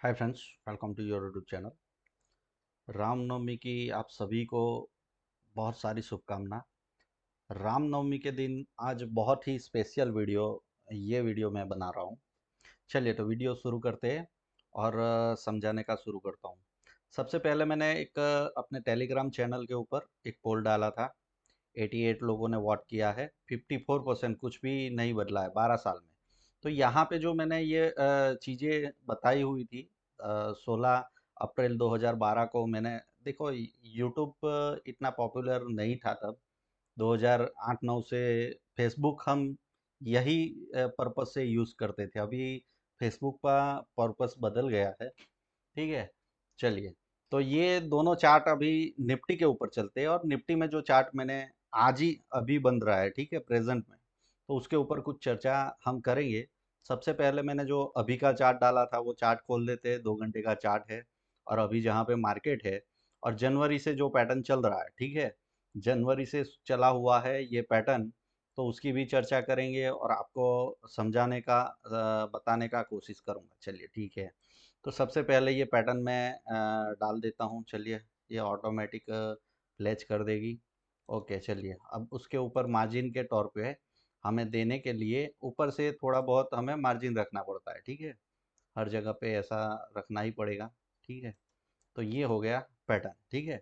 Hi friends, welcome to your YouTube channel. Ramnavami की आप सभी को बहुत सारी शुभकामना। रामनवमी के दिन आज बहुत ही स्पेशल ये वीडियो मैं बना रहा हूँ। चलिए तो वीडियो शुरू करते हैं और समझाने का शुरू करता हूँ। सबसे पहले मैंने एक अपने टेलीग्राम चैनल के ऊपर एक पोल डाला था। 88 लोगों ने वोट किया है। 54% कुछ भी नहीं बदला है 12 साल में। तो यहाँ पे जो मैंने ये चीज़ें बताई हुई थी 16 अप्रैल 2012 को मैंने, देखो यूट्यूब इतना पॉपुलर नहीं था तब। 2008-9 से फेसबुक हम यही पर्पस से यूज़ करते थे। अभी फेसबुक का पर्पस बदल गया है। ठीक है। चलिए, तो ये दोनों चार्ट अभी निफ्टी के ऊपर चलते हैं, और निफ्टी में जो चार्ट मैंने आज ही अभी बन रहा है, ठीक है, प्रेजेंट में, तो उसके ऊपर कुछ चर्चा हम करेंगे। सबसे पहले मैंने जो अभी का चार्ट डाला था वो चार्ट खोल लेते हैं। 2 घंटे का चार्ट है और अभी जहाँ पे मार्केट है, और जनवरी से जो पैटर्न चल रहा है, ठीक है, जनवरी से चला हुआ है ये पैटर्न, तो उसकी भी चर्चा करेंगे और आपको समझाने का बताने का कोशिश करूंगा। चलिए ठीक है। तो सबसे पहले ये पैटर्न मैं डाल देता हूँ। चलिए, ये ऑटोमेटिक फ्लैच कर देगी। ओके, चलिए अब उसके ऊपर मार्जिन के तौर पे हमें देने के लिए ऊपर से थोड़ा बहुत हमें मार्जिन रखना पड़ता है, ठीक है। हर जगह पे ऐसा रखना ही पड़ेगा, ठीक है। तो ये हो गया पैटर्न, ठीक है।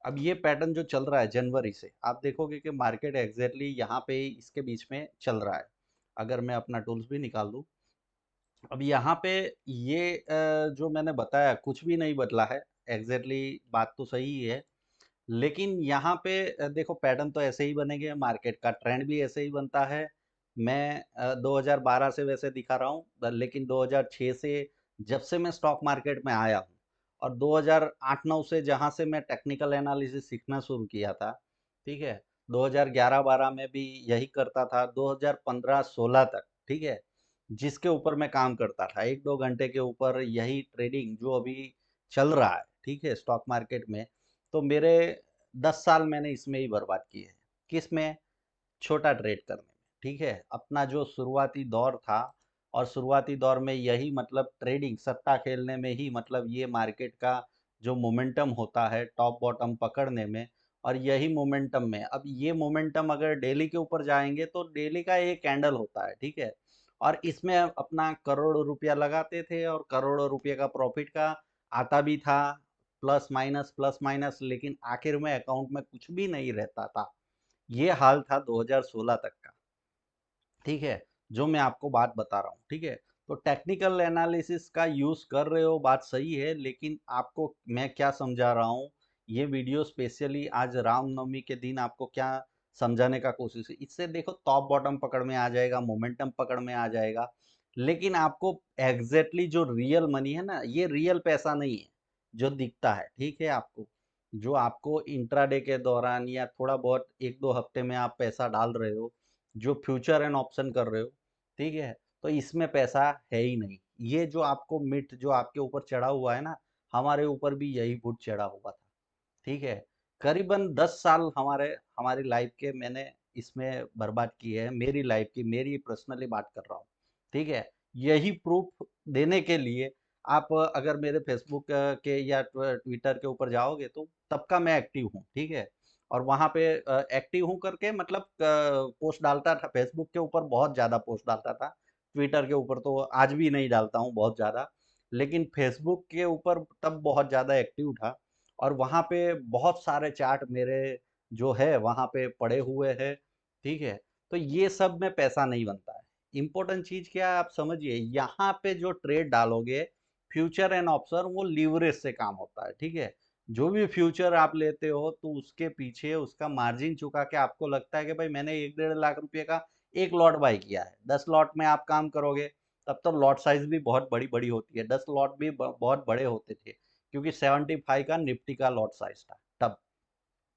अब ये पैटर्न जो चल रहा है जनवरी से, आप देखोगे कि मार्केट एग्जैक्टली यहाँ पे इसके बीच में चल रहा है। अगर मैं अपना टूल्स भी निकाल दूँ, अब यहाँ पे ये जो मैंने बताया कुछ भी नहीं बदला है। एग्जैक्टली बात तो सही ही है, लेकिन यहाँ पे देखो पैटर्न तो ऐसे ही बनेंगे, मार्केट का ट्रेंड भी ऐसे ही बनता है। मैं 2012 से वैसे दिखा रहा हूँ, लेकिन 2006 से जब से मैं स्टॉक मार्केट में आया हूँ, और 2008-9 से जहाँ से मैं टेक्निकल एनालिसिस सीखना शुरू किया था, ठीक है, 2011-12 में भी यही करता था, 2015-16 तक, ठीक है, जिसके ऊपर मैं काम करता था 1-2 घंटे के ऊपर, यही ट्रेडिंग जो अभी चल रहा है, ठीक है, स्टॉक मार्केट में। तो मेरे 10 साल मैंने इसमें ही बर्बाद किए हैं। किस में? छोटा ट्रेड करने में, ठीक है। अपना जो शुरुआती दौर था, और शुरुआती दौर में यही मतलब ट्रेडिंग सट्टा खेलने में ही मतलब ये मार्केट का जो मोमेंटम होता है टॉप बॉटम पकड़ने में, और यही मोमेंटम में, अब ये मोमेंटम अगर डेली के ऊपर जाएंगे तो डेली का एक कैंडल होता है, ठीक है। और इसमें अपना करोड़ों रुपया लगाते थे और करोड़ों रुपये का प्रॉफिट का आता भी था, प्लस माइनस, लेकिन आखिर में अकाउंट में कुछ भी नहीं रहता था। ये हाल था 2016 तक का, ठीक है, जो मैं आपको बात बता रहा हूँ, ठीक है। तो टेक्निकल एनालिसिस का यूज़ कर रहे हो, बात सही है, लेकिन आपको मैं क्या समझा रहा हूँ, ये वीडियो स्पेशली आज रामनवमी के दिन आपको क्या समझाने का कोशिश है। इससे देखो टॉप बॉटम पकड़ में आ जाएगा, मोमेंटम पकड़ में आ जाएगा, लेकिन आपको एग्जैक्टली जो रियल मनी है ना, ये रियल पैसा नहीं है जो दिखता है, ठीक है। आपको जो आपको इंट्राडे के दौरान या थोड़ा बहुत 1-2 हफ्ते में आप पैसा डाल रहे हो, जो फ्यूचर एंड ऑप्शन कर रहे हो, ठीक है, तो इसमें पैसा है ही नहीं। ये जो आपको मिट जो आपके ऊपर चढ़ा हुआ है ना, हमारे ऊपर भी यही भूत चढ़ा हुआ था, ठीक है। करीबन 10 साल हमारी लाइफ के मैंने इसमें बर्बाद किए हैं। मेरी लाइफ की, मेरी पर्सनली बात कर रहा हूँ, ठीक है। यही प्रूफ देने के लिए आप अगर मेरे फेसबुक के या ट्विटर के ऊपर जाओगे तो तब का मैं एक्टिव हूँ, ठीक है। और वहाँ पे एक्टिव हूँ करके मतलब पोस्ट डालता था, फेसबुक के ऊपर बहुत ज़्यादा पोस्ट डालता था। ट्विटर के ऊपर तो आज भी नहीं डालता हूँ बहुत ज़्यादा, लेकिन फेसबुक के ऊपर तब बहुत ज़्यादा एक्टिव था। और वहाँ पे बहुत सारे चार्ट मेरे जो है वहाँ पे पड़े हुए हैं, ठीक है। तो ये सब में पैसा नहीं बनता है। इम्पोर्टेंट चीज़ क्या है आप समझिए, यहाँ पे जो ट्रेड डालोगे फ्यूचर एंड ऑप्शन, वो लीवरेज से काम होता है, ठीक है। जो भी फ्यूचर आप लेते हो तो उसके पीछे उसका मार्जिन चुका के आपको लगता है कि भाई मैंने 1-1.5 लाख रुपए का एक लॉट बाई किया है, 10 लॉट में आप काम करोगे, तब तो लॉट साइज भी बहुत बड़ी बड़ी होती है, 10 लॉट भी बहुत बड़े होते थे, क्योंकि 75 का निफ्टी का लॉट साइज था तब,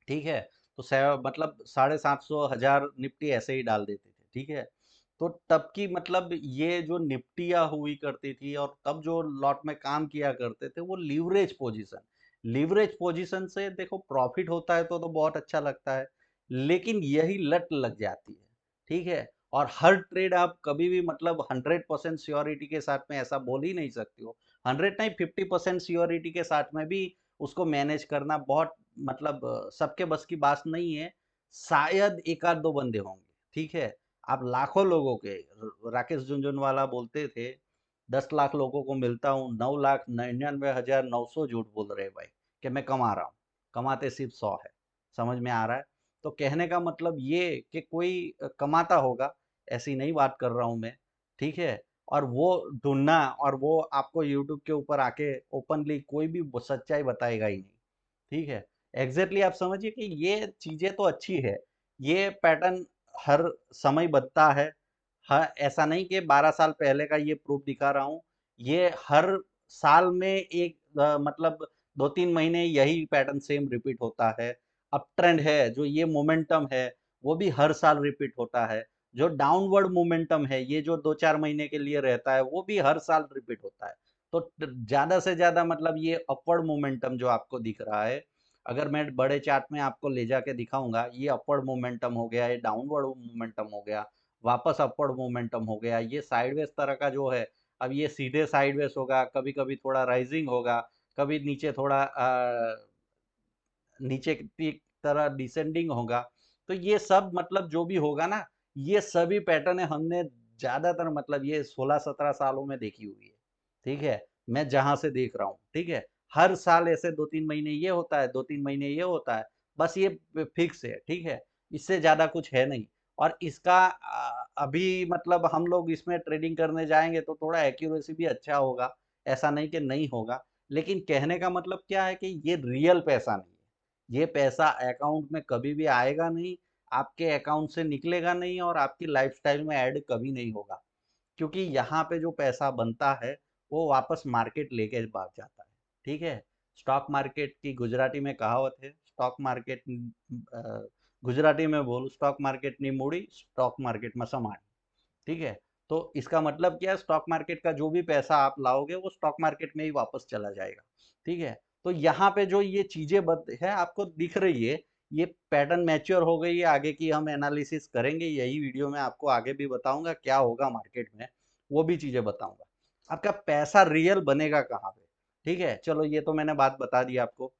ठीक है। तो मतलब 750 1000 निफ्टी ऐसे ही डाल देते थे, ठीक है। तो तब की मतलब ये जो निफ्टियां हुई करती थी, और तब जो लॉट में काम किया करते थे, वो लीवरेज पोजीशन से देखो प्रॉफिट होता है तो बहुत अच्छा लगता है, लेकिन यही लत लग जाती है, ठीक है। और हर ट्रेड आप कभी भी मतलब 100% श्योरिटी के साथ में ऐसा बोल ही नहीं सकते हो। 100 नहीं, 50% श्योरिटी के साथ में भी उसको मैनेज करना बहुत मतलब सबके बस की बात नहीं है। शायद एक आध दो बंदे होंगे, ठीक है। आप लाखों लोगों के, राकेश झुनझुनवाला बोलते थे 10 लाख लोगों को मिलता हूँ, 9,99,900 झूठ बोल रहे हैं भाई कि मैं कमा रहा हूँ। कमाते सिर्फ 100 है। समझ में आ रहा है? तो कहने का मतलब ये कि कोई कमाता होगा, ऐसी नहीं बात कर रहा हूँ मैं, ठीक है। और वो ढूंढना, और वो आपको यूट्यूब के ऊपर आके ओपनली कोई भी सच्चाई बताएगा ही नहीं, ठीक है। एग्जैक्टली आप समझिए कि ये चीजें तो अच्छी है, ये पैटर्न हर समय बनता है। हाँ, ऐसा नहीं कि 12 साल पहले का ये प्रूफ दिखा रहा हूँ, ये हर साल में एक मतलब 2-3 महीने यही पैटर्न सेम रिपीट होता है। अप ट्रेंड है, जो ये मोमेंटम है, वो भी हर साल रिपीट होता है। जो डाउनवर्ड मोमेंटम है, ये जो 2-4 महीने के लिए रहता है, वो भी हर साल रिपीट होता है। तो ज्यादा से ज्यादा मतलब ये अपवर्ड मोमेंटम जो आपको दिख रहा है, अगर मैं बड़े चार्ट में आपको ले जाके दिखाऊंगा, ये अपवर्ड मोमेंटम हो गया, ये डाउनवर्ड मोमेंटम हो गया, वापस अपवर्ड मोमेंटम हो गया, ये साइडवेज तरह का जो है। अब ये सीधे साइडवेज होगा, कभी कभी थोड़ा राइजिंग होगा, कभी नीचे थोड़ा नीचे की तरह डिसेंडिंग होगा। तो ये सब मतलब जो भी होगा ना, ये सभी पैटर्न हमने ज्यादातर मतलब ये 16-17 सालों में देखी हुई है, ठीक है। मैं जहां से देख रहा हूँ, ठीक है। हर साल ऐसे 2-3 महीने ये होता है, 2-3 महीने ये होता है, बस ये फिक्स है, ठीक है। इससे ज्यादा कुछ है नहीं। और इसका अभी मतलब हम लोग इसमें ट्रेडिंग करने जाएंगे तो थोड़ा एक्यूरेसी भी अच्छा होगा, ऐसा नहीं कि नहीं होगा। लेकिन कहने का मतलब क्या है कि ये रियल पैसा नहीं है, ये पैसा अकाउंट में कभी भी आएगा नहीं, आपके अकाउंट से निकलेगा नहीं, और आपकी लाइफस्टाइल में ऐड कभी नहीं होगा। क्योंकि यहाँ पे जो पैसा बनता है, वो वापस मार्केट लेके भाग जाता है, ठीक है। स्टॉक मार्केट की गुजराती में कहावत है, स्टॉक मार्केट गुजराती में बोल, स्टॉक मार्केट ની મૂડી स्टॉक मार्केट में समानी, ठीक है। तो इसका मतलब क्या है, स्टॉक मार्केट का जो भी पैसा आप लाओगे वो स्टॉक मार्केट में ही वापस चला जाएगा, ठीक है। तो यहाँ पे जो ये चीजें है आपको दिख रही है, ये पैटर्न मैच्योर हो गई है। आगे की हम एनालिसिस करेंगे, यही वीडियो में आपको आगे भी बताऊंगा क्या होगा मार्केट में, वो भी चीजें बताऊंगा। आपका पैसा रियल बनेगा कहाँ पे, ठीक है। चलो, ये तो मैंने बात बता दी आपको।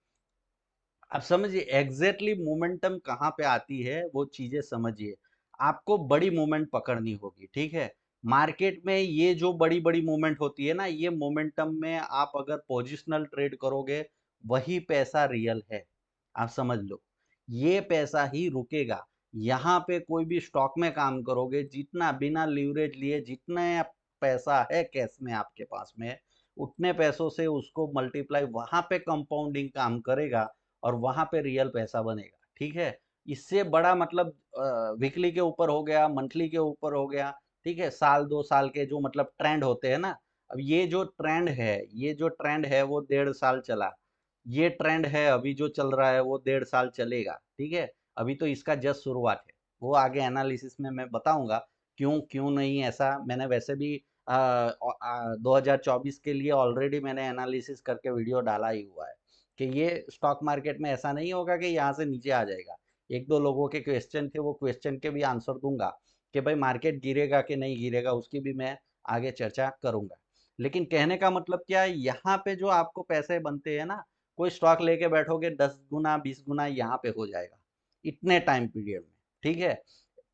अब समझिए एग्जैक्टली मोमेंटम कहाँ पे आती है, वो चीजें समझिए। आपको बड़ी मूवमेंट पकड़नी होगी, ठीक है। मार्केट में ये जो बड़ी बड़ी मूवमेंट होती है ना, ये मोमेंटम में आप अगर पोजिशनल ट्रेड करोगे, वही पैसा रियल है। आप समझ लो, ये पैसा ही रुकेगा। यहाँ पे कोई भी स्टॉक में काम करोगे, जितना बिना लीवरेज लिए जितना पैसा है कैश में आपके पास में, उतने पैसों से उसको मल्टीप्लाई, वहां पे कंपाउंडिंग काम करेगा, और वहां पे रियल पैसा बनेगा, ठीक है। इससे बड़ा मतलब वीकली के ऊपर हो गया, मंथली के ऊपर हो गया, ठीक है, साल 2 साल के जो मतलब ट्रेंड होते हैं ना। अब ये जो ट्रेंड है, ये जो ट्रेंड है वो 1.5 साल चला, ये ट्रेंड है अभी जो चल रहा है वो 1.5 साल चलेगा, ठीक है। अभी तो इसका जस्ट शुरुआत है, वो आगे एनालिसिस में मैं बताऊंगा क्यों क्यों नहीं ऐसा। मैंने वैसे भी 2024 के लिए ऑलरेडी मैंने एनालिसिस करके वीडियो डाला ही हुआ है कि ये स्टॉक मार्केट में ऐसा नहीं होगा कि यहाँ से नीचे आ जाएगा। एक दो लोगों के क्वेश्चन थे, वो क्वेश्चन के भी आंसर दूंगा कि भाई मार्केट गिरेगा कि नहीं गिरेगा, उसकी भी मैं आगे चर्चा करूंगा। लेकिन कहने का मतलब क्या है, यहाँ पे जो आपको पैसे बनते हैं ना, कोई स्टॉक लेके बैठोगे 10 गुना 20 गुना यहाँ पे हो जाएगा इतने टाइम पीरियड में, ठीक है।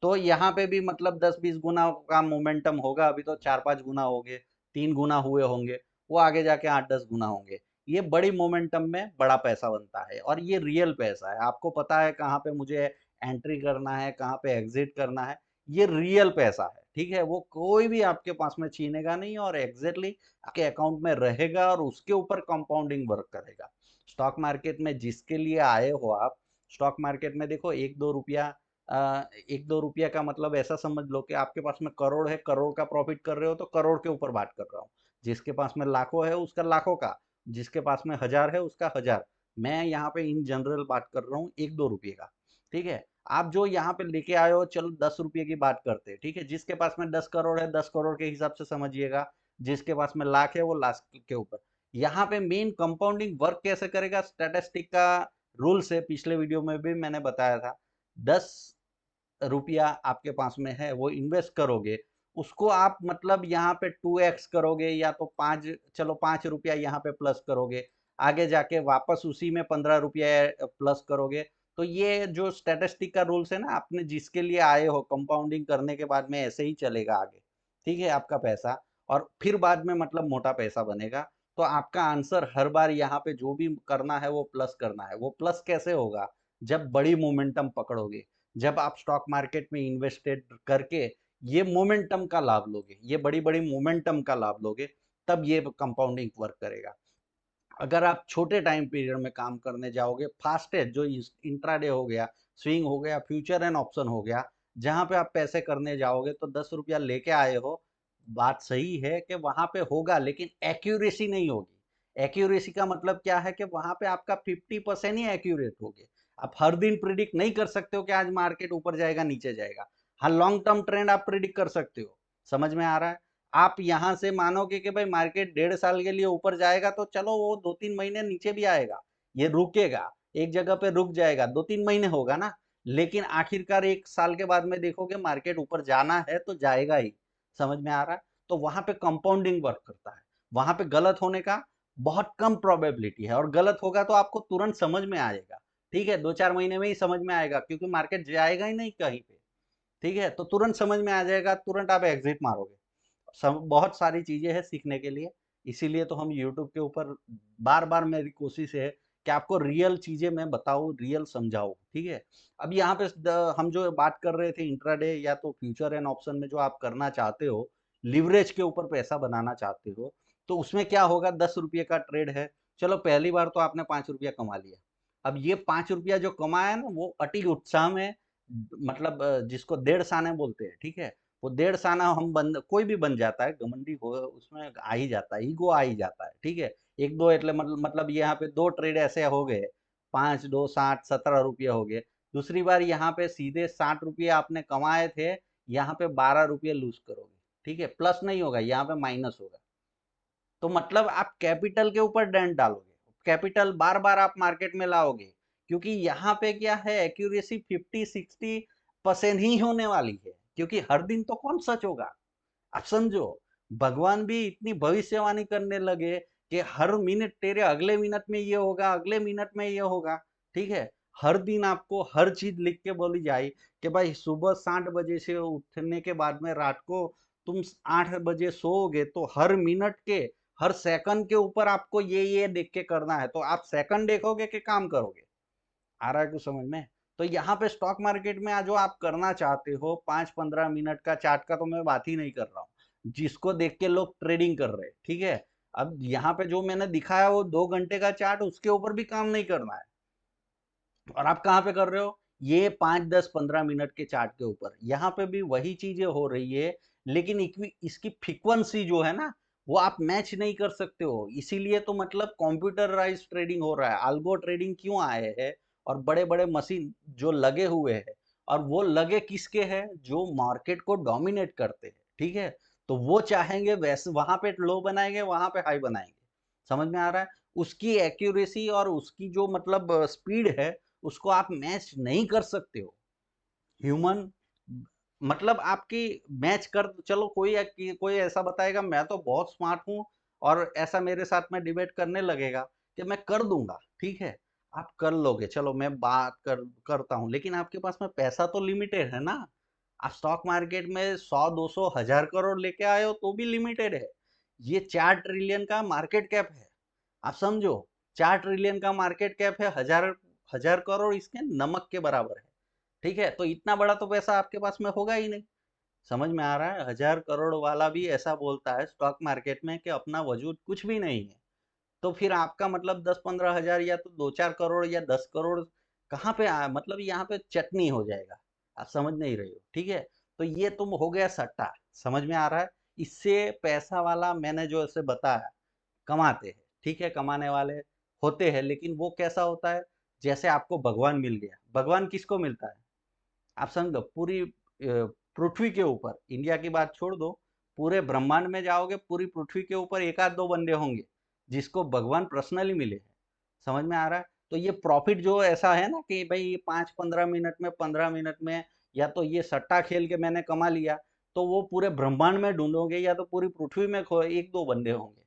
तो यहाँ पे भी मतलब 10-20 गुना का मोमेंटम होगा, अभी तो 4-5 गुना हो गए, 3 गुना हुए होंगे, वो आगे जाके 8-10 गुना होंगे। ये बड़ी मोमेंटम में बड़ा पैसा बनता है, और ये रियल पैसा है। आपको पता है कहाँ पे मुझे एंट्री करना है, कहाँ पे एग्जिट करना है, ये रियल पैसा है, ठीक है। वो कोई भी आपके पास में छीनेगा नहीं, और एग्जैक्टली आपके अकाउंट में रहेगा, और उसके ऊपर कंपाउंडिंग वर्क करेगा। स्टॉक मार्केट में जिसके लिए आए हो आप, स्टॉक मार्केट में देखो 1-2 रुपया, 1-2 रुपया का मतलब ऐसा समझ लो कि आपके पास में करोड़ है, करोड़ का प्रॉफिट कर रहे हो तो करोड़ के ऊपर बात कर रहा हूँ। जिसके पास में लाखों है उसका लाखों का, जिसके पास में हजार है उसका हजार। मैं यहाँ पे इन जनरल बात कर रहा हूँ 1-2 रुपये का, ठीक है। आप जो यहाँ पे लेके आए हो, चलो 10 रुपये की बात करते हैं, ठीक है। जिसके पास में 10 करोड़ है, 10 करोड़ के हिसाब से समझिएगा। जिसके पास में लाख है वो लाख के ऊपर। यहाँ पे मेन कंपाउंडिंग वर्क कैसे करेगा, स्टैटिस्टिक का रूल से पिछले वीडियो में भी मैंने बताया था। 10 रुपया आपके पास में है, वो इन्वेस्ट करोगे, उसको आप मतलब यहाँ पे 2x करोगे या तो 5, चलो 5 रुपया यहाँ पे प्लस करोगे, आगे जाके वापस उसी में 15 रुपया प्लस करोगे। तो ये जो स्टैटिस्टिक का रूल्स है ना, आपने जिसके लिए आए हो कंपाउंडिंग करने के बाद में ऐसे ही चलेगा आगे, ठीक है आपका पैसा, और फिर बाद में मतलब मोटा पैसा बनेगा। तो आपका आंसर हर बार यहाँ पे जो भी करना है वो प्लस करना है। वो प्लस कैसे होगा? जब बड़ी मोमेंटम पकड़ोगे, जब आप स्टॉक मार्केट में इन्वेस्टेड करके ये मोमेंटम का लाभ लोगे, ये बड़ी बड़ी मोमेंटम का लाभ लोगे, तब ये कंपाउंडिंग वर्क करेगा। अगर आप छोटे टाइम पीरियड में काम करने जाओगे, फास्टेस्ट जो इंट्राडे हो गया, स्विंग हो गया, फ्यूचर एंड ऑप्शन हो गया, जहां पे आप पैसे करने जाओगे तो 10 रुपया लेके आए हो, बात सही है कि वहां पे होगा, लेकिन एक्यूरेसी नहीं होगी। एक्यूरेसी का मतलब क्या है कि वहां पे आपका 50% ही एक्यूरेट होगी। आप हर दिन प्रिडिक्ट नहीं कर सकते हो कि आज मार्केट ऊपर जाएगा नीचे जाएगा। हाँ, लॉन्ग टर्म ट्रेंड आप प्रिडिक्ट कर सकते हो। समझ में आ रहा है? आप यहाँ से मानोगे कि भाई मार्केट 1.5 साल के लिए ऊपर जाएगा, तो चलो वो 2-3 महीने नीचे भी आएगा, ये रुकेगा, एक जगह पे रुक जाएगा, 2-3 महीने होगा ना, लेकिन आखिरकार 1 साल के बाद में देखोगे मार्केट ऊपर जाना है तो जाएगा ही। समझ में आ रहा है? तो वहां पे कंपाउंडिंग वर्क करता है। वहां पे गलत होने का बहुत कम प्रोबेबिलिटी है, और गलत होगा तो आपको तुरंत समझ में आएगा। ठीक है, 2-4 महीने में ही समझ में आएगा, क्योंकि मार्केट जाएगा ही नहीं कहीं पे। ठीक है, तो तुरंत समझ में आ जाएगा, तुरंत आप एग्जिट मारोगे। सब बहुत सारी चीजें हैं सीखने के लिए, इसीलिए तो हम यूट्यूब के ऊपर बार बार मेरी कोशिश है कि आपको रियल चीजें मैं बताऊं, रियल समझाऊं। ठीक है, अब यहाँ पे हम जो बात कर रहे थे इंट्राडे या तो फ्यूचर एंड ऑप्शन में जो आप करना चाहते हो, लिवरेज के ऊपर पैसा बनाना चाहते हो, तो उसमें क्या होगा? 10 रुपये का ट्रेड है, चलो पहली बार तो आपने 5 रुपया कमा लिया। अब ये 5 रुपया जो कमाया ना, वो अति उत्साह में, मतलब जिसको 1.5 आने बोलते हैं, ठीक है, वो 1.5 आना हम बन, कोई भी बन जाता है, घमंडी हो उसमें आ ही जाता है, ईगो आ ही जाता है। ठीक है, एक दो એટલે मतलब यहाँ पे दो ट्रेड ऐसे हो गए, 5 2 60 17 रुपये हो गए। दूसरी बार यहाँ पे सीधे 60 रुपये आपने कमाए थे, यहाँ पे 12 रुपये लूज करोगे। ठीक है, प्लस नहीं होगा, यहाँ पे माइनस होगा। तो मतलब आप कैपिटल के ऊपर डेंट डालोगे, कैपिटल बार बार आप मार्केट में लाओगे, क्योंकि यहाँ पे क्या है, एक्यूरेसी 50-60% ही होने वाली है, क्योंकि हर दिन तो कौन सच होगा? आप समझो, भगवान भी इतनी भविष्यवाणी करने लगे कि हर मिनट तेरे अगले मिनट में ये होगा, अगले मिनट में ये होगा। ठीक है, हर दिन आपको हर चीज लिख के बोली जाए कि भाई सुबह 60 बजे से उठने के बाद में रात को तुम 8 बजे सोओगे, तो हर मिनट के, हर सेकंड के ऊपर आपको ये देख के करना है। तो आप सेकंड देखोगे कि काम करोगे? आ रहा है कुछ समझ में? तो यहाँ पे स्टॉक मार्केट में जो आप करना चाहते हो 5-15 मिनट का चार्ट का, तो मैं बात ही नहीं कर रहा हूँ, जिसको देख के लोग ट्रेडिंग कर रहे हैं। ठीक है, अब यहाँ पे जो मैंने दिखाया वो 2 घंटे का चार्ट, उसके ऊपर भी काम नहीं करना है। और आप कहाँ पे कर रहे हो? ये 5-10-15 मिनट के चार्ट के ऊपर, यहाँ पे भी वही चीजें हो रही है, लेकिन इसकी फ्रीक्वेंसी जो है ना, वो आप मैच नहीं कर सकते हो। इसीलिए तो मतलब कंप्यूटराइज ट्रेडिंग हो रहा है, अल्गो ट्रेडिंग क्यों आए हैं, और बड़े बड़े मशीन जो लगे हुए हैं, और वो लगे किसके हैं? जो मार्केट को डोमिनेट करते हैं। ठीक है, तो वो चाहेंगे वैसे वहां पे लो बनाएंगे, वहां पे हाई बनाएंगे। समझ में आ रहा है? उसकी एक्यूरेसी और उसकी जो मतलब स्पीड है, उसको आप मैच नहीं कर सकते हो। ह्यूमन मतलब आपकी मैच कर, चलो कोई ऐसा बताएगा मैं तो बहुत स्मार्ट हूँ, और ऐसा मेरे साथ में डिबेट करने लगेगा कि मैं कर दूंगा। ठीक है, आप कर लोगे, चलो मैं करता हूँ, लेकिन आपके पास में पैसा तो लिमिटेड है ना। आप स्टॉक मार्केट में 100 200 1000 करोड़ लेके आए हो तो भी लिमिटेड है। ये 4 ट्रिलियन का मार्केट कैप है। आप समझो, 4 ट्रिलियन का मार्केट कैप है, हजार हजार करोड़ इसके नमक के बराबर है। ठीक है, तो इतना बड़ा तो पैसा आपके पास में होगा ही नहीं। समझ में आ रहा है? 1000 करोड़ वाला भी ऐसा बोलता है स्टॉक मार्केट में कि अपना वजूद कुछ भी नहीं है। तो फिर आपका मतलब 10-15 हजार या तो 2-4 करोड़ या 10 करोड़ कहाँ पे मतलब यहाँ पे चटनी हो जाएगा। आप समझ नहीं रहे हो। ठीक है, तो ये तुम हो गया सट्टा। समझ में आ रहा है? इससे पैसा वाला मैंने जो ऐसे बताया कमाते हैं। ठीक है, कमाने वाले होते हैं, लेकिन वो कैसा होता है? जैसे आपको भगवान मिल गया। भगवान किसको मिलता है? आप समझो, पूरी पृथ्वी के ऊपर, इंडिया की बात छोड़ दो, पूरे ब्रह्मांड में जाओगे, पूरी पृथ्वी के ऊपर एक आध दो बंदे होंगे जिसको भगवान पर्सनली मिले हैं। समझ में आ रहा है? तो ये प्रॉफिट जो ऐसा है ना कि भाई ये 5-15 मिनट में 15 मिनट में, या तो ये सट्टा खेल के मैंने कमा लिया, तो वो पूरे ब्रह्मांड में ढूंढोगे या तो पूरी पृथ्वी में खो एक दो बंदे होंगे।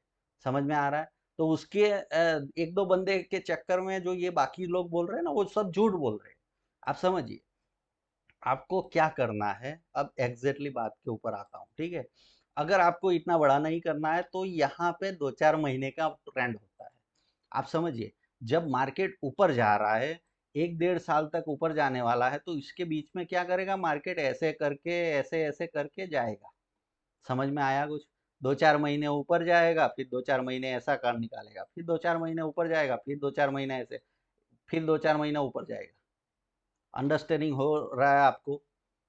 समझ में आ रहा है? तो उसके एक दो बंदे के चक्कर में जो ये बाकी लोग बोल रहे हैं ना, वो सब झूठ बोल रहे हैं। आप समझिए, आपको क्या करना है। अब एग्जैक्टली बात के ऊपर आता हूँ, ठीक है। अगर आपको इतना बड़ा नहीं करना है तो यहाँ पे 2-4 महीने का ट्रेंड होता है। आप समझिए, जब मार्केट ऊपर जा रहा है, 1-1.5 साल तक ऊपर जाने वाला है, तो इसके बीच में क्या करेगा मार्केट, ऐसे करके ऐसे ऐसे करके जाएगा। समझ में आया कुछ? 2-4 महीने ऊपर जाएगा, फिर 2-4 महीने ऐसा कर निकालेगा, फिर 2-4 महीने ऊपर जाएगा, फिर 2-4 महीने ऐसे, फिर 2-4 महीना ऊपर जाएगा। अंडरस्टैंडिंग हो रहा है आपको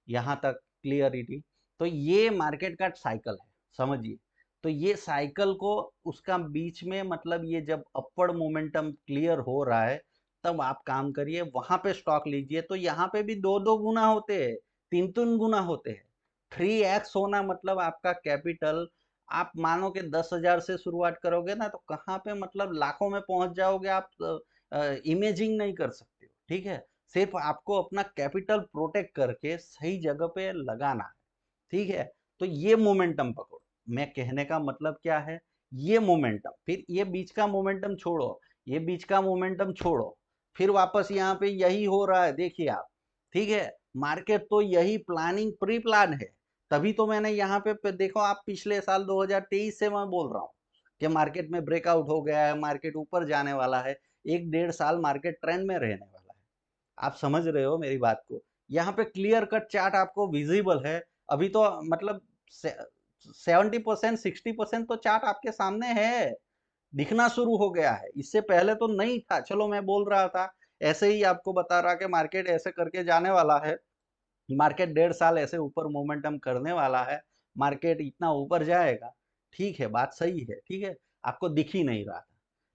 यहाँ तक? क्लियरिटी? तो ये मार्केट का साइकिल है, समझिए। तो ये साइकिल को, उसका बीच में मतलब ये जब अपवर्ड मोमेंटम क्लियर हो रहा है, तब आप काम करिए, वहां पे स्टॉक लीजिए। तो यहाँ पे भी दो दो गुना होते हैं, तीन तीन गुना होते हैं। 3x होना मतलब आपका कैपिटल, आप मानो कि 10,000 से शुरुआत करोगे ना, तो कहाँ पे मतलब लाखों में पहुंच जाओगे आप, इमेजिंग नहीं कर सकते हो, ठीक है। सिर्फ आपको अपना कैपिटल प्रोटेक्ट करके सही जगह पे लगाना है, ठीक है। तो ये मोमेंटम पकड़ो। मैं कहने का मतलब क्या है, ये मोमेंटम, फिर ये बीच का मोमेंटम छोड़ो, ये बीच का मोमेंटम छोड़ो, फिर वापस यहाँ पे यही हो रहा है, देखिए आप, ठीक है। मार्केट तो यही प्लानिंग प्री प्लान है। तभी तो मैंने यहाँ पे देखो, आप पिछले साल 2023 से मैं बोल रहा हूँ कि मार्केट में ब्रेकआउट हो गया है, मार्केट ऊपर जाने वाला है, 1-1.5 साल मार्केट ट्रेंड में रहने वाला है। आप समझ रहे हो मेरी बात को? यहाँ पे क्लियर कट चार्ट आपको विजिबल है। अभी तो मतलब 70%, 60% तो चार्ट आपके सामने है, दिखना शुरू हो गया है। इससे पहले तो नहीं था। चलो मैं बोल रहा था, ऐसे ही आपको बता रहा कि मार्केट ऐसे करके जाने वाला है, मार्केट 1.5 साल ऐसे ऊपर मोमेंटम करने वाला है, मार्केट इतना ऊपर जाएगा। ठीक है, बात सही है, ठीक है। आपको दिख ही नहीं रहा था,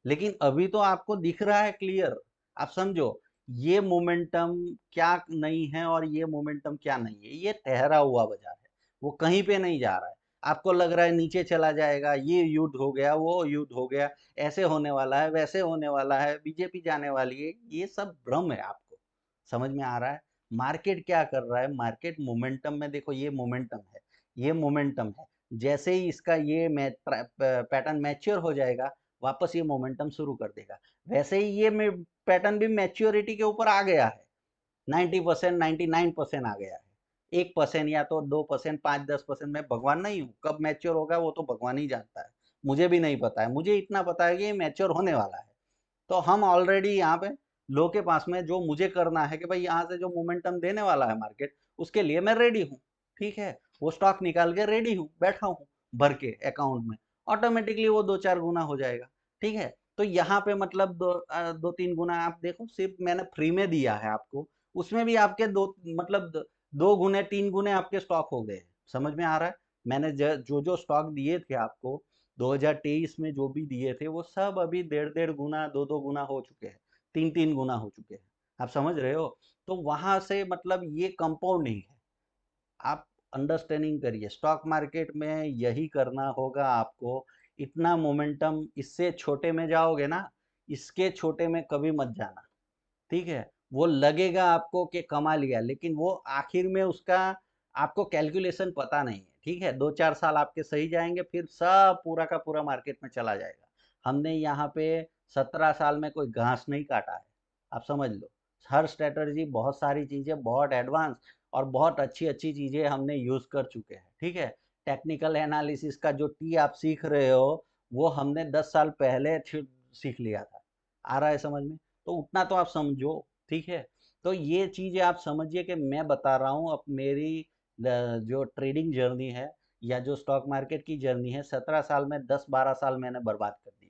लेकिन अभी तो आपको दिख रहा है क्लियर। आप समझो, ये मोमेंटम क्या नहीं है और ये मोमेंटम क्या नहीं है, ये ठहरा हुआ बाजार है, वो कहीं पे नहीं जा रहा है। आपको लग रहा है नीचे चला जाएगा, ये युद्ध हो गया, वो युद्ध हो गया, ऐसे होने वाला है, वैसे होने वाला है, बीजेपी जाने वाली है, ये सब भ्रम है। आपको समझ में आ रहा है? मार्केट क्या कर रहा है, मार्केट मोमेंटम में देखो, ये मोमेंटम है, ये मोमेंटम है। जैसे ही इसका ये पैटर्न मैच्योर हो जाएगा, वापस ये मोमेंटम शुरू कर देगा। वैसे ही ये पैटर्न भी मैच्योरिटी के ऊपर आ गया है, 90%, 99% आ गया है। 1% या तो 2%, 5-10%, मैं भगवान नहीं हूँ, कब मैच्योर होगा वो तो भगवान ही जानता है। मुझे भी नहीं पता है, मुझे इतना पता है कि ये मैच्योर होने वाला है। तो हम ऑलरेडी यहाँ पे लो के पास में, जो मुझे करना है कि भाई यहाँ से जो मोमेंटम देने वाला है मार्केट, उसके लिए मैं रेडी हूँ, ठीक है। वो स्टॉक निकाल के रेडी हूँ, बैठा हूँ भर के अकाउंट में, ऑटोमेटिकली वो 2-4 गुना हो जाएगा, ठीक है। तो यहाँ पे मतलब 2-3 गुना आप देखो, सिर्फ मैंने फ्री में दिया है आपको, उसमें भी आपके दो मतलब 2 गुने 3 गुने आपके स्टॉक हो गए। समझ में आ रहा है? मैंने जो जो स्टॉक दिए थे आपको 2023 में, जो भी दिए थे, वो सब अभी 1.5-1.5 गुना, 2-2 गुना हो चुके हैं, 3-3 गुना हो चुके हैं। आप समझ रहे हो? तो वहां से मतलब ये कंपाउंडिंग है। आप अंडरस्टैंडिंग करिए, स्टॉक मार्केट में यही करना होगा आपको। इतना मोमेंटम, इससे छोटे में जाओगे ना, इसके छोटे में कभी मत जाना, ठीक है। वो लगेगा आपको कि कमा लिया, लेकिन वो आखिर में उसका आपको कैलकुलेशन पता नहीं है, ठीक है। 2-4 साल आपके सही जाएंगे, फिर सब पूरा का पूरा मार्केट में चला जाएगा। हमने यहाँ पे 17 साल में कोई घास नहीं काटा है, आप समझ लो। हर स्ट्रेटजी, बहुत सारी चीज़ें, बहुत एडवांस और बहुत अच्छी अच्छी चीज़ें हमने यूज़ कर चुके हैं, ठीक है। टेक्निकल एनालिसिस का जो टी आप सीख रहे हो, वो हमने 10 साल पहले सीख लिया था। आ रहा है समझ में? तो उतना तो आप समझो, ठीक है। तो ये चीज़ें आप समझिए कि मैं बता रहा हूँ, अब मेरी जो ट्रेडिंग जर्नी है या जो स्टॉक मार्केट की जर्नी है, 17 साल में 10-12 साल मैंने बर्बाद कर दिए।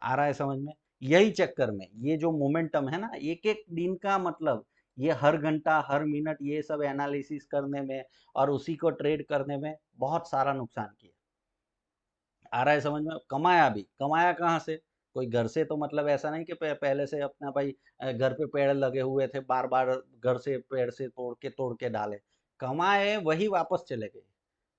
आ रहा है समझ में? यही चक्कर में ये जो मोमेंटम है ना, एक एक दिन का मतलब, ये हर घंटा हर मिनट ये सब एनालिसिस करने में और उसी को ट्रेड करने में बहुत सारा नुकसान किया। आ रहा है समझ में? कमाया भी, कमाया कहाँ से? कोई घर से तो मतलब ऐसा नहीं कि पहले से अपना भाई घर पे पेड़ लगे हुए थे, बार बार घर से पेड़ से तोड़ के डाले, कमाए वही वापस चले गए,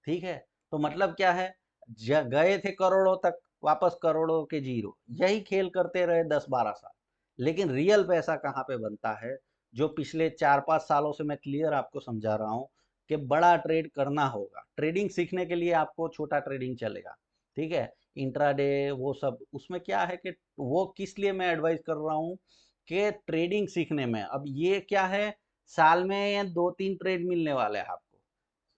ठीक है। तो मतलब क्या है, गए थे करोड़ों तक, वापस करोड़ों के जीरो, यही खेल करते रहे 10-12 साल। लेकिन रियल पैसा कहाँ पे बनता है? जो पिछले 4-5 सालों से मैं क्लियर आपको समझा रहा हूँ कि बड़ा ट्रेड करना होगा। ट्रेडिंग सीखने के लिए आपको छोटा ट्रेडिंग चलेगा, ठीक है। इंट्राडे वो सब उसमें क्या है कि वो किस लिए मैं एडवाइस कर रहा हूँ कि ट्रेडिंग सीखने में अब ये क्या है, साल में 2-3 ट्रेड मिलने वाले हैं आपको।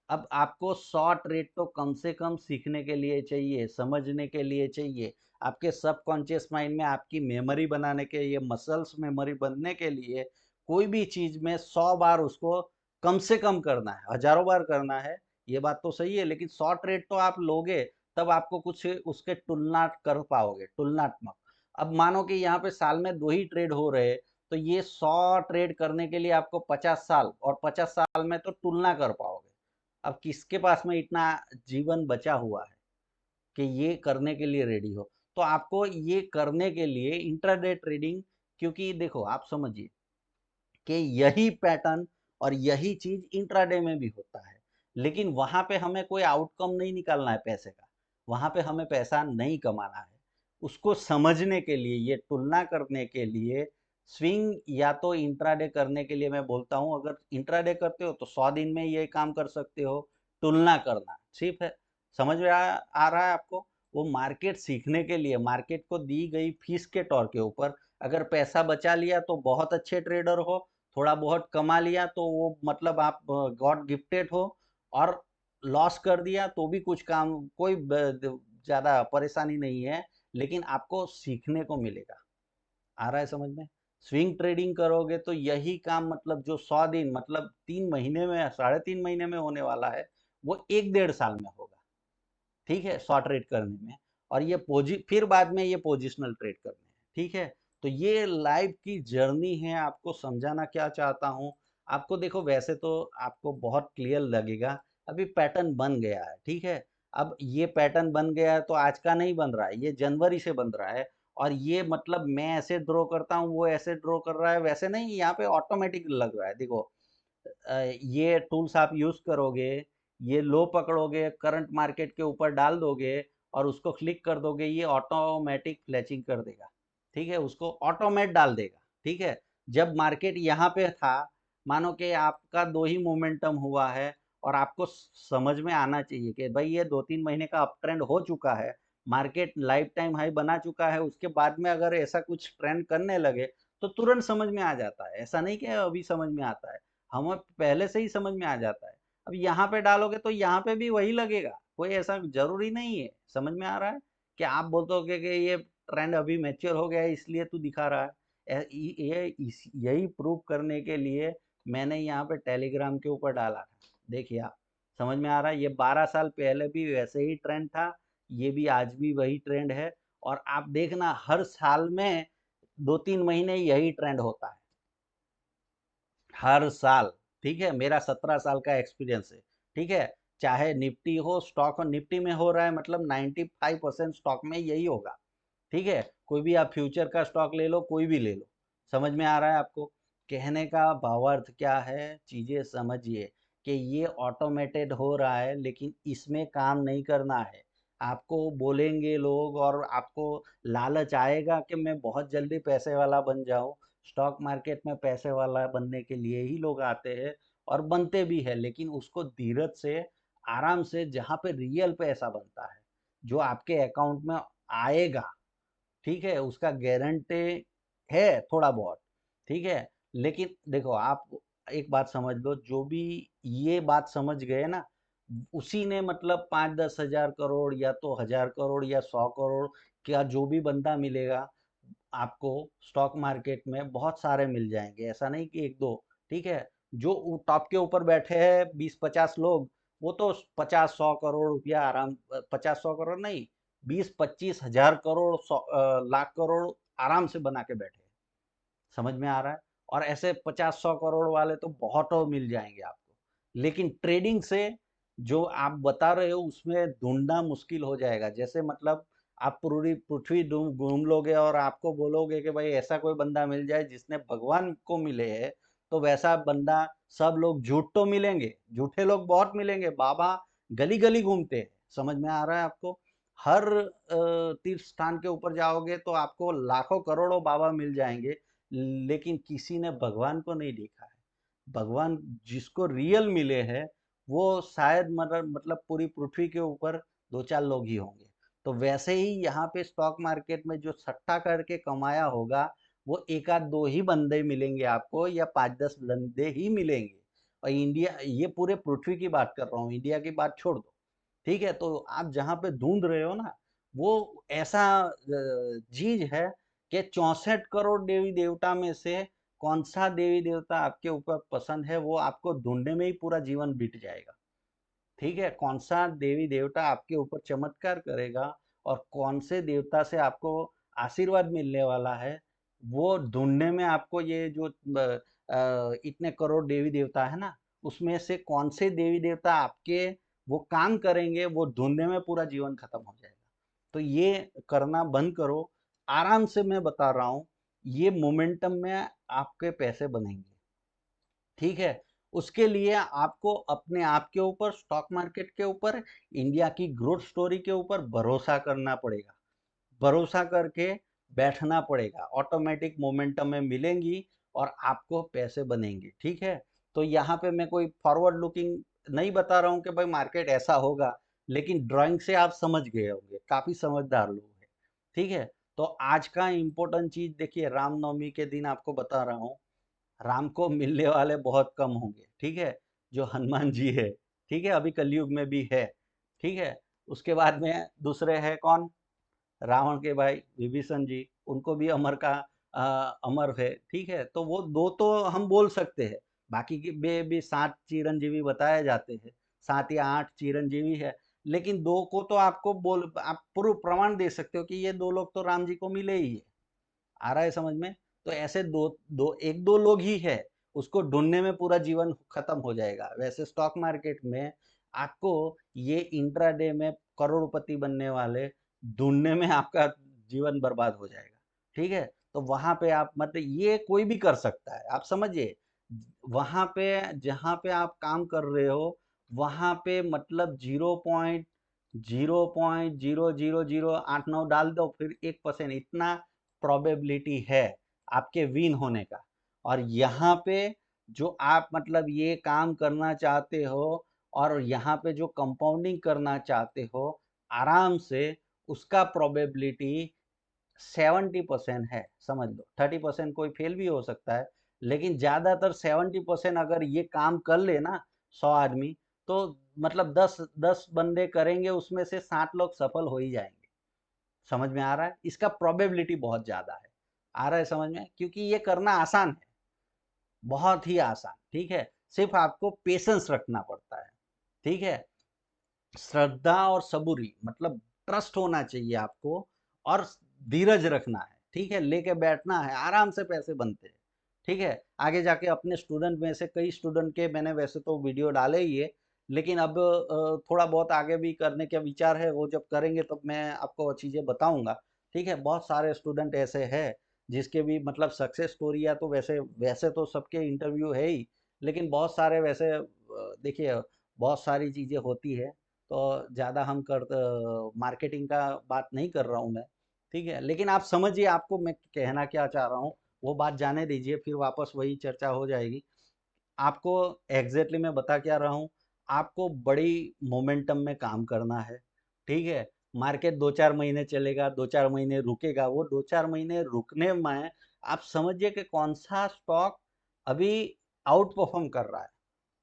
अब आपको 100 ट्रेड तो कम से कम सीखने के लिए चाहिए, समझने के लिए चाहिए। आपके सबकॉन्शियस माइंड में आपकी मेमोरी बनाने के, ये मसल्स मेमोरी बनने के लिए कोई भी चीज में 100 बार उसको कम से कम करना है, हजारों बार करना है। ये बात तो सही है, लेकिन 100 ट्रेड तो आप लोगे तब आपको कुछ उसके तुलना कर पाओगे, तुलनात्मक। अब मानो कि यहाँ पे साल में 2 ही ट्रेड हो रहे, तो ये 100 ट्रेड करने के लिए आपको 50 साल, और 50 साल में तो तुलना कर पाओगे। अब किसके पास में इतना जीवन बचा हुआ है कि ये करने के लिए रेडी हो। तो आपको ये करने के लिए इंट्राडे ट्रेडिंग, क्योंकि देखो आप समझिए कि यही पैटर्न और यही चीज इंट्राडे में भी होता है, लेकिन वहां पे हमें कोई आउटकम नहीं निकालना है पैसे का, वहां पे हमें पैसा नहीं कमाना है। उसको समझने के लिए, ये तुलना करने के लिए, स्विंग या तो इंट्राडे करने के लिए मैं बोलता हूं, अगर इंट्राडे करते हो तो 100 दिन में ये काम कर सकते हो, तुलना करना, ठीक है। समझ में आ रहा है आपको। वो मार्केट सीखने के लिए, मार्केट को दी गई फीस के तौर के ऊपर अगर पैसा बचा लिया तो बहुत अच्छे ट्रेडर हो, थोड़ा बहुत कमा लिया तो वो मतलब आप गॉड गिफ्टेड हो, और लॉस कर दिया तो भी कुछ काम, कोई ज्यादा परेशानी नहीं है, लेकिन आपको सीखने को मिलेगा। आ रहा है समझ में। स्विंग ट्रेडिंग करोगे तो यही काम, मतलब जो 100 दिन, मतलब 3 महीने में, 3.5 महीने में होने वाला है, वो 1-1.5 साल में होगा, ठीक है, शॉर्ट ट्रेड करने में। और ये फिर बाद में ये पोजिशनल ट्रेड करने हैं, ठीक है। तो ये लाइफ की जर्नी है, आपको समझाना क्या चाहता हूँ। आपको देखो, वैसे तो आपको बहुत क्लियर लगेगा, अभी पैटर्न बन गया है, ठीक है। अब ये पैटर्न बन गया है तो आज का नहीं बन रहा है, ये जनवरी से बन रहा है। और ये मतलब मैं ऐसे ड्रॉ करता हूँ, वो ऐसे ड्रॉ कर रहा है, वैसे नहीं, यहाँ पे ऑटोमेटिक लग रहा है। देखो ये टूल्स आप यूज करोगे, ये लो पकड़ोगे, करंट मार्केट के ऊपर डाल दोगे और उसको क्लिक कर दोगे, ये ऑटोमेटिक फ्लैचिंग कर देगा, ठीक है, उसको ऑटोमेट डाल देगा, ठीक है। जब मार्केट यहाँ पे था, मानो कि आपका 2 ही मोमेंटम हुआ है, और आपको समझ में आना चाहिए कि भाई ये 2-3 महीने का अप ट्रेंड हो चुका है, मार्केट लाइफ टाइम हाई बना चुका है, उसके बाद में अगर ऐसा कुछ ट्रेंड करने लगे तो तुरंत समझ में आ जाता है, ऐसा नहीं कि अभी समझ में आता है, हमें पहले से ही समझ में आ जाता है। अब यहाँ पे डालोगे तो यहाँ पे भी वही लगेगा, कोई ऐसा जरूरी नहीं है। समझ में आ रहा है कि आप बोलोगे कि ये ट्रेंड अभी मैच्योर हो गया है इसलिए तू दिखा रहा है। यही प्रूव करने के लिए मैंने यहाँ पे टेलीग्राम के ऊपर डाला था, देखिए आप। समझ में आ रहा है, ये 12 साल पहले भी वैसे ही ट्रेंड था, ये भी आज भी वही ट्रेंड है। और आप देखना हर साल में 2-3 महीने यही ट्रेंड होता है, हर साल, ठीक है। मेरा 17 साल का एक्सपीरियंस है, ठीक है। चाहे निफ्टी हो, स्टॉक हो, निफ्टी में हो रहा है मतलब 95% स्टॉक में यही होगा, ठीक है। कोई भी आप फ्यूचर का स्टॉक ले लो, कोई भी ले लो। समझ में आ रहा है आपको। कहने का भावार्थ क्या है, चीजें समझिए कि ये ऑटोमेटेड हो रहा है, लेकिन इसमें काम नहीं करना है। आपको बोलेंगे लोग और आपको लालच आएगा कि मैं बहुत जल्दी पैसे वाला बन जाऊं। स्टॉक मार्केट में पैसे वाला बनने के लिए ही लोग आते हैं, और बनते भी है, लेकिन उसको धीरज से, आराम से, जहाँ पे रियल पैसा बनता है, जो आपके अकाउंट में आएगा, ठीक है, उसका गारंटी है थोड़ा बहुत, ठीक है। लेकिन देखो आप एक बात समझ लो, जो भी ये बात समझ गए ना, उसी ने मतलब 5-10 हजार करोड़, या तो 1000 करोड़ या 100 करोड़, क्या जो भी बंदा मिलेगा आपको स्टॉक मार्केट में, बहुत सारे मिल जाएंगे, ऐसा नहीं कि एक दो, ठीक है। जो टॉप के ऊपर बैठे हैं 20-50 लोग, वो तो 50-100 करोड़ रुपया आराम, 50-100 करोड़ नहीं, 20-25 हजार करोड़, लाख करोड़ आराम से बना के बैठे हैं। समझ में आ रहा है। और ऐसे 50-100 करोड़ वाले तो बहुत और मिल जाएंगे आपको, लेकिन ट्रेडिंग से जो आप बता रहे हो उसमें ढूंढना मुश्किल हो जाएगा। जैसे मतलब आप पूरी पृथ्वी घूम लोगे और आपको बोलोगे कि भाई ऐसा कोई बंदा मिल जाए जिसने भगवान को मिले है, तो वैसा बंदा, सब लोग झूठ तो मिलेंगे, झूठे लोग बहुत मिलेंगे, बाबा गली गली घूमते हैं। समझ में आ रहा है आपको। हर तीर्थ स्थान के ऊपर जाओगे तो आपको लाखों करोड़ों बाबा मिल जाएंगे, लेकिन किसी ने भगवान को नहीं देखा है। भगवान जिसको रियल मिले हैं, वो शायद मतलब पूरी पृथ्वी के ऊपर 2-4 लोग ही होंगे। तो वैसे ही यहाँ पे स्टॉक मार्केट में जो सट्टा करके कमाया होगा, वो 1 आध 2 ही बंदे मिलेंगे आपको, या 5-10 बंदे ही मिलेंगे। और इंडिया, ये पूरे पृथ्वी की बात कर रहा हूँ, इंडिया की बात छोड़ दो। ठीक है, तो आप जहाँ पे ढूंढ रहे हो ना, वो ऐसा चीज है कि 64 करोड़ देवी देवता में से कौन सा देवी देवता आपके ऊपर पसंद है, वो आपको ढूंढने में ही पूरा जीवन बीत जाएगा। ठीक है, कौन सा देवी देवता आपके ऊपर चमत्कार करेगा और कौन से देवता से आपको आशीर्वाद मिलने वाला है, वो ढूंढने में आपको ये जो इतने करोड़ देवी देवता है ना, उसमें से कौन से देवी देवता आपके वो काम करेंगे, वो ढूंढने में पूरा जीवन खत्म हो जाएगा। तो ये करना बंद करो। आराम से मैं बता रहा हूँ, ये मोमेंटम में आपके पैसे बनेंगे। ठीक है, उसके लिए आपको अपने आप के ऊपर, स्टॉक मार्केट के ऊपर, इंडिया की ग्रोथ स्टोरी के ऊपर भरोसा करना पड़ेगा। भरोसा करके बैठना पड़ेगा, ऑटोमेटिक मोमेंटम में मिलेंगी और आपको पैसे बनेंगे। ठीक है, तो यहाँ पे मैं कोई फॉरवर्ड लुकिंग नहीं बता रहा हूँ कि भाई मार्केट ऐसा होगा, लेकिन ड्राइंग से आप समझ गए होंगे, काफी समझदार लोग हैं। ठीक है, तो आज का इम्पोर्टेंट चीज देखिए, रामनवमी के दिन आपको बता रहा हूँ, राम को मिलने वाले बहुत कम होंगे। ठीक है, जो हनुमान जी है, ठीक है, अभी कलयुग में भी है। ठीक है, उसके बाद में दूसरे है कौन, रावण के भाई विभीषण जी, उनको भी अमर का अमर है। ठीक है, तो वो दो तो हम बोल सकते हैं, बाकी के बे भी 7 चिरंजीवी बताए जाते हैं, 7 या 8 चिरंजीवी है। लेकिन दो को तो आपको बोल, आप पूर्व प्रमाण दे सकते हो कि ये दो लोग तो राम जी को मिले ही है। आ रहा है समझ में? तो ऐसे दो दो एक दो लोग ही है, उसको ढूंढने में पूरा जीवन खत्म हो जाएगा। वैसे स्टॉक मार्केट में आपको ये इंट्राडे में करोड़पति बनने वाले ढूंढने में आपका जीवन बर्बाद हो जाएगा। ठीक है, तो वहां पे आप मतलब ये कोई भी कर सकता है, आप समझिए। वहां पे जहां पे आप काम कर रहे हो, वहां पे मतलब 0.00008 9 डाल दो, फिर 1% इतना प्रोबेबिलिटी है आपके विन होने का। और यहाँ पे जो आप मतलब ये काम करना चाहते हो और यहाँ पे जो कंपाउंडिंग करना चाहते हो आराम से, उसका प्रोबेबिलिटी 70% है, समझ लो। 30% कोई फेल भी हो सकता है, लेकिन ज्यादातर 70% अगर ये काम कर ले ना, 100 आदमी, तो मतलब 10 10 बंदे करेंगे, उसमें से 60 लोग सफल हो ही जाएंगे। समझ में आ रहा है? इसका प्रोबेबिलिटी बहुत ज्यादा है। आ रहा है समझ में? क्योंकि ये करना आसान है, बहुत ही आसान। ठीक है, सिर्फ आपको पेशेंस रखना पड़ता है। ठीक है, श्रद्धा और सबूरी, मतलब ट्रस्ट होना चाहिए आपको, और धीरज रखना है। ठीक है, लेके बैठना है, आराम से पैसे बनते हैं। ठीक है, आगे जाके अपने स्टूडेंट में से कई स्टूडेंट के मैंने वैसे तो वीडियो डाले ही है, लेकिन अब थोड़ा बहुत आगे भी करने का विचार है। वो जब करेंगे तब मैं आपको वो चीज़ें बताऊंगा। ठीक है, बहुत सारे स्टूडेंट ऐसे हैं जिसके भी मतलब सक्सेस स्टोरी या तो वैसे वैसे तो सबके इंटरव्यू है ही, लेकिन बहुत सारे वैसे देखिए, बहुत सारी चीज़ें होती है। तो ज़्यादा हम कर मार्केटिंग का बात नहीं कर रहा हूँ मैं। ठीक है, लेकिन आप समझिए आपको मैं कहना क्या चाह रहा हूँ, वो बात जाने दीजिए, फिर वापस वही चर्चा हो जाएगी। आपको एग्जैक्टली मैं बता क्या रहा हूँ, आपको बड़ी मोमेंटम में काम करना है। ठीक है, मार्केट 2-4 महीने चलेगा, 2-4 महीने रुकेगा, वो 2-4 महीने रुकने में आप समझिए कि कौन सा स्टॉक अभी आउट परफॉर्म कर रहा है।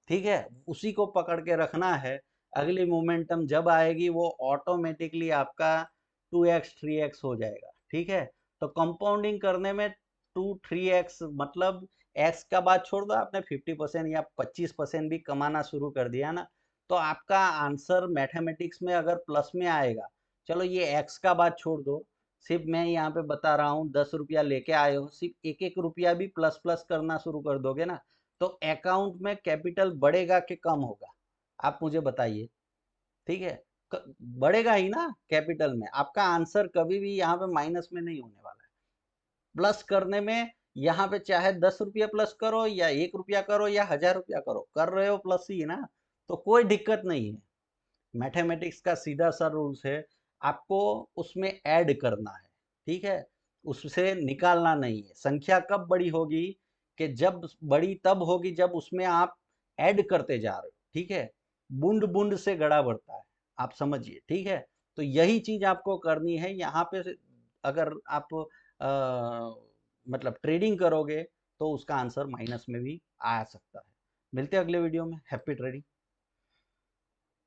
ठीक है, उसी को पकड़ के रखना है। अगली मोमेंटम जब आएगी, वो ऑटोमेटिकली आपका 2x 3x हो जाएगा। ठीक है, तो कंपाउंडिंग करने में 2-3x मतलब एक्स का बात छोड़ दो, आपने 50% या 25% भी कमाना शुरू कर दिया ना, तो आपका आंसर मैथमेटिक्स में अगर प्लस में आएगा। चलो ये एक्स का बात छोड़ दो, सिर्फ मैं यहाँ पे बता रहा हूँ, 10 रुपया लेके आए हो, सिर्फ एक एक रुपया भी प्लस प्लस करना शुरू कर दोगे ना, तो अकाउंट में कैपिटल बढ़ेगा कि कम होगा, आप मुझे बताइए। ठीक है, बढ़ेगा ही ना कैपिटल में, आपका आंसर कभी भी यहाँ पे माइनस में नहीं होने वाला है। प्लस करने में यहाँ पे चाहे 10 रुपया प्लस करो या 1 रुपया करो या 1000 रुपया करो, कर रहे हो प्लस ही ना, तो कोई दिक्कत नहीं है। मैथमेटिक्स का सीधा सा रूल्स है, आपको उसमें ऐड करना है। ठीक है, उससे निकालना नहीं है। संख्या कब बड़ी होगी, कि जब बड़ी तब होगी जब उसमें आप ऐड करते जा रहे हो। ठीक है, बूंद बूंद से गड़ा बढ़ता है, आप समझिए, ठीक है। तो यही चीज आपको करनी है यहाँ पे। अगर आप मतलब ट्रेडिंग करोगे तो उसका आंसर माइनस में भी आ सकता है। मिलते हैं अगले वीडियो में। Happy trading.